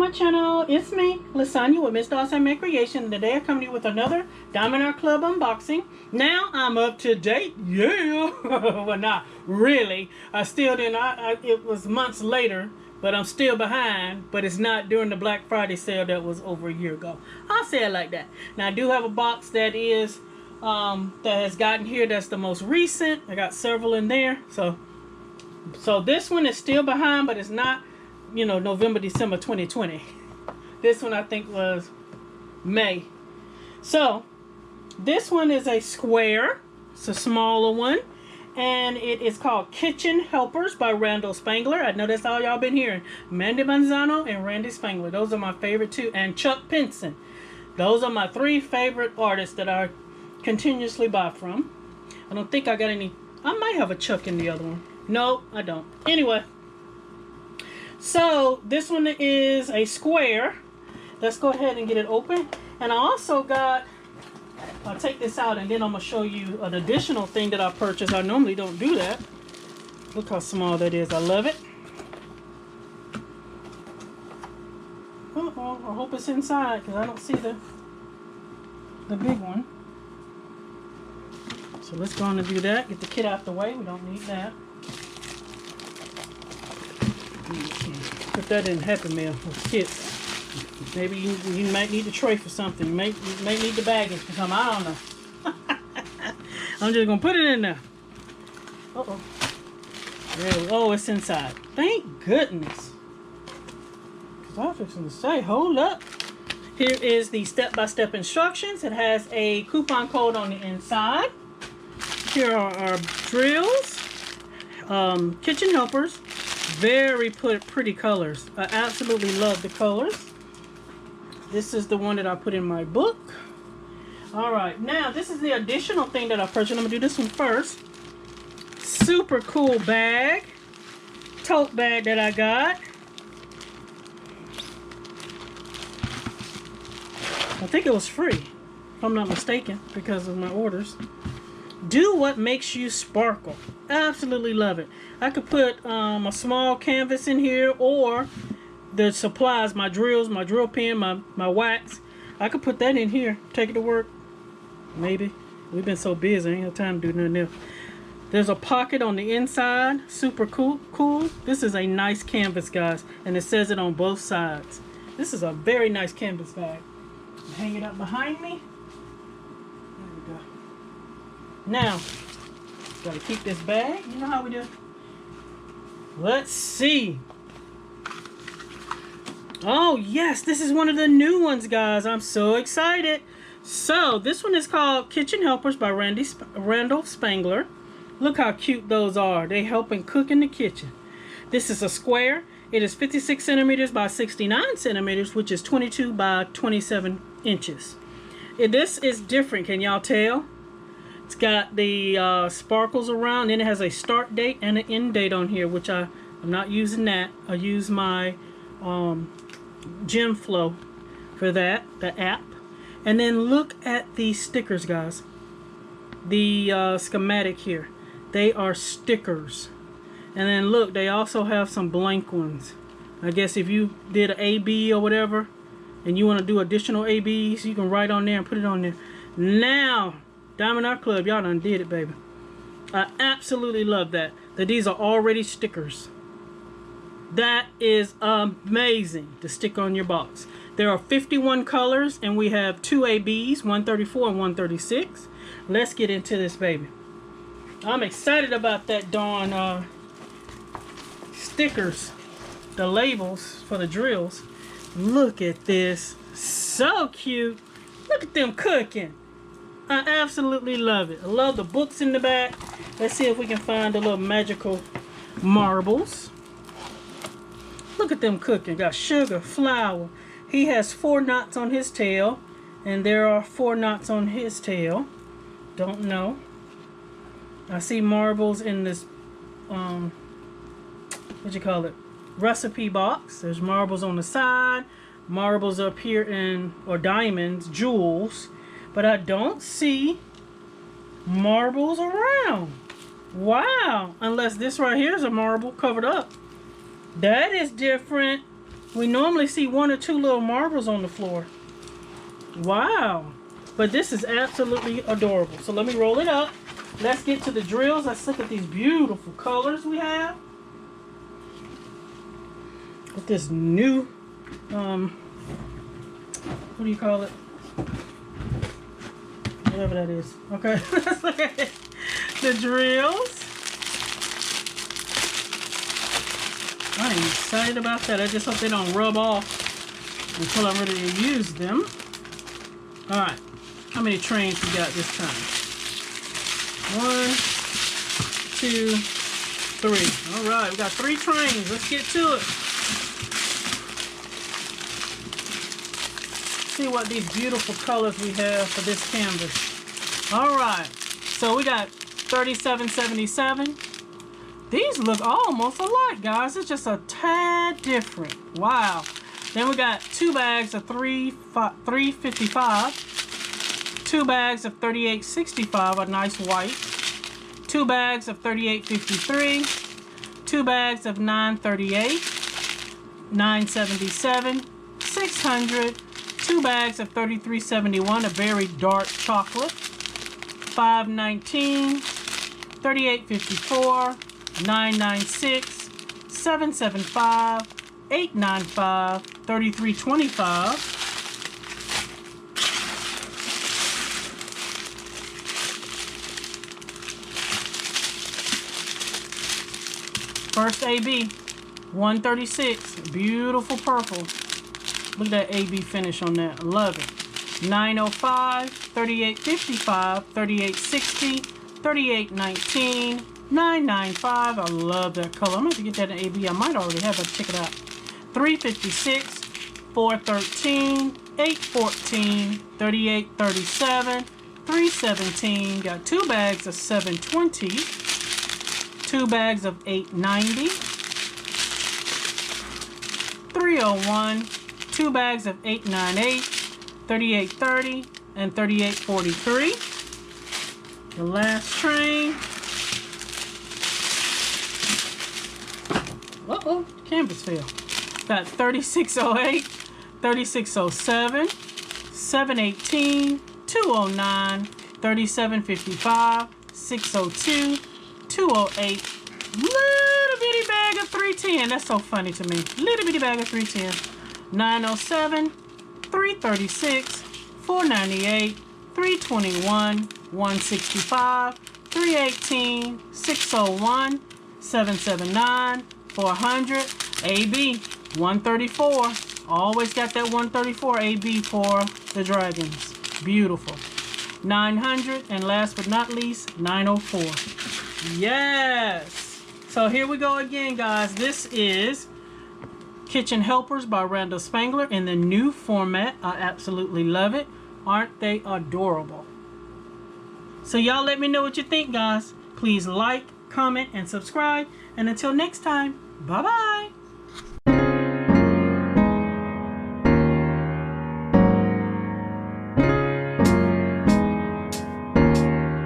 my channel. It's me, Lasagna with Miss Dawson Make Creation. Today I come to you with another Diamond Art Club unboxing. Now I'm up to date. Yeah. Well, not really. I still didn't. It was months later, but I'm still behind. But it's not during the Black Friday sale that was over a year ago. I'll say it like that. Now I do have a box that is that has gotten here. That's the most recent. I got several in there. So this one is still behind, but it's not, you know, November, December 2020. This one I think was May. So this one is a square. It's a smaller one, and it is called Kitchen Helpers by Randall Spangler. I know that's all y'all been hearing. Mandy Manzano and Randy Spangler. Those are my favorite two. And Chuck Pinson. Those are my three favorite artists that I continuously buy from. I don't think I got any. I might have a Chuck in the other one. No, I don't. Anyway. So this one is a square. Let's go ahead and get it open. And I also got, I'll take this out and then I'm going to show you an additional thing that I purchased. I normally don't do that. Look how small that is. I love it. Uh-oh, I hope it's inside because I don't see the big one. So let's go on and do that. Get the kit out the way. We don't need that. Put that in Happy Meal with kits. Maybe you might need the tray for something. You may need the baggage for something. I don't know. I'm just gonna put it in there. Uh-oh. Oh, it's inside. Thank goodness. Cause I was just gonna say, hold up. Here is the step-by-step instructions. It has a coupon code on the inside. Here are our drills, kitchen helpers. Very pretty colors. I absolutely love the colors. This is the one that I put in my book. Alright, now this is the additional thing that I purchased. I'm going to do this one first. Super cool bag. Tote bag that I got. I think it was free, if I'm not mistaken, because of my orders. Do what makes you sparkle. Absolutely love it. I could put a small canvas in here, or the supplies, my drills, my drill pen, my wax. I could put that in here. Take it to work. Maybe. We've been so busy, I ain't have time to do nothing else. There's a pocket on the inside. Super cool. This is a nice canvas, guys, and it says it on both sides. This is a very nice canvas bag. Hang it up behind me. There we go. Now, gotta keep this bag. You know how we do. Let's see. Oh yes, this is one of the new ones, guys. I'm so excited. So this one is called Kitchen Helpers by Randall Spangler. Look how cute those are. They helping cook in the kitchen. This is a square. It is 56 centimeters by 69 centimeters, which is 22 by 27 inches. This is different. Can y'all tell? It's got the sparkles around, and it has a start date and an end date on here, which I'm not using that. I use my Gem Flow for that, the app. And then look at these stickers, guys. The schematic here. They are stickers. And then look, they also have some blank ones. I guess if you did an AB or whatever, and you want to do additional ABs, you can write on there and put it on there. Now, Diamond Art Club, y'all done did it, baby. I absolutely love that these are already stickers. That is amazing to stick on your box. There are 51 colors, and we have 2 ABs, 134 and 136. Let's get into this, baby. I'm excited about that darn stickers, the labels for the drills. Look at this. So cute. Look at them cooking. I absolutely love it. I love the books in the back. Let's see if we can find the little magical marbles. Look at them cooking. Got sugar, flour. He has 4 knots on his tail, and there are 4 knots on his tail. Don't know. I see marbles in this what you call it, recipe box. There's marbles on the side, marbles up here or diamonds, jewels. But I don't see marbles around. Wow. Unless this right here is a marble covered up. That is different. We normally see 1 or 2 little marbles on the floor. Wow. But this is absolutely adorable. So let me roll it up. Let's get to the drills. Let's look at these beautiful colors we have. With this new, what do you call it? Whatever that is. Okay, let's look at it. The drills. I am excited about that. I just hope they don't rub off until I'm ready to use them. Alright, how many trains we got this time? 1, 2, 3. Alright, we got 3 trains. Let's get to it. See what these beautiful colors we have for this canvas. Alright, so we got 3777. These look almost alike, guys. It's just a tad different. Wow. Then we got 2 bags of 355, 2 bags of 3865, a nice white, 2 bags of 3853, 2 bags of 938, 977, 600, 2 bags of 3371, a very dark chocolate, 519, 3854, 996, 775, 895, 3325. First AB, 136, beautiful purple. Look at that AB finish on that, I love it. 905, 3855, 3860, 3819, 995, I love that color. I'm going to have to get that in AB. I might already have it. Check it out. 356, 413, 814, 3837, 317. Got 2 bags of 720, 2 bags of 890, 301, 2 bags of 898, 3830, and 3843. The last train. Uh-oh, canvas fell. Got 3608, 3607, 718, 209, 3755, 602, 208. Little bitty bag of 310. That's so funny to me. Little bitty bag of 310. 907, 336, 498, 321, 165, 318, 601, 779, 400, AB, 134. Always got that 134 AB for the dragons. Beautiful. 900, and last but not least, 904. Yes! So here we go again, guys. This is Kitchen Helpers by Randall Spangler in the new format. I absolutely love it. Aren't they adorable? So y'all let me know what you think, guys. Please like, comment, and subscribe. And until next time, bye-bye.